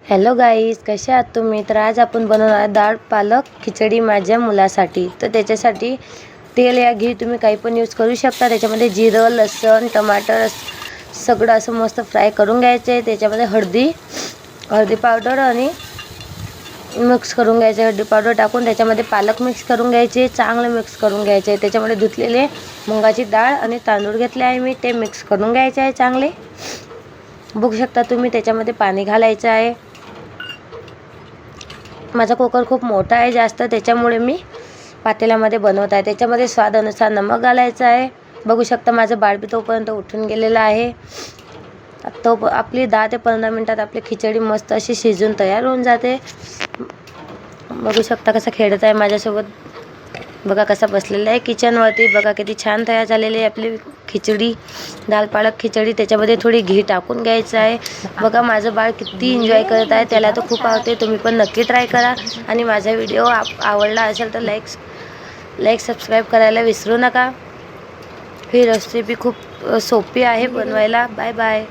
Hello guys, कसे आहात तुम्ही? तर आज आपण बनवणार आहे डाळ पालक खिचडी माझ्या मुलासाठी. तर त्याच्यासाठी तेल या घी तुम्ही काही पण यूज करू शकता. त्याच्यामध्ये जिरं, लसूण, टमाटर सगळं असं मस्त फ्राय करून घ्यायचं आहे. त्याच्यामध्ये हळदी पावडर आणि मिक्स करून घ्यायचे. हळदी पावडर टाकून त्याच्यामध्ये पालक मिक्स करून घ्यायचे, चांगलं मिक्स करून घ्यायचे. त्याच्यामध्ये धुतलेले मुगाची डाळ आणि तांदूळ घेतले आहे मी, ते मिक्स करून घ्यायचे आहे चांगले. बघू शकता तुम्ही, त्याच्यामध्ये पाणी घालायचं आहे. माझा कुकर खूप मोठा आहे जास्त, त्याच्यामुळे मी पातेल्यामध्ये बनवत आहे. त्याच्यामध्ये स्वादानुसार नमक घालायचं आहे. बघू शकता माझं बाळ बी तोपर्यंत उठून गेलेलं आहे. तो आपली 10 ते 15 मिनटात आपली खिचडी मस्त अशी शिजून तयार होऊन जाते. बघू शकता कसं खेळत आहे माझ्यासोबत. बघा कसा बसलेला आहे किचनवरती. बघा किती छान तयार झालेली आहे आपली खिचडी, डाळ पालक खिचडी. त्याच्यामध्ये थोडी घी टाकून घ्यायचं आहे. बघा माझं बाळ किती एन्जॉय करत आहे, त्याला तर खूप आवडते. तुम्ही पण नक्की ट्राय करा. आणि माझा व्हिडिओ आवडला असेल तर लाईक सबस्क्राईब करायला विसरू नका. ही रेसिपी खूप सोपी आहे बनवायला. Bye bye.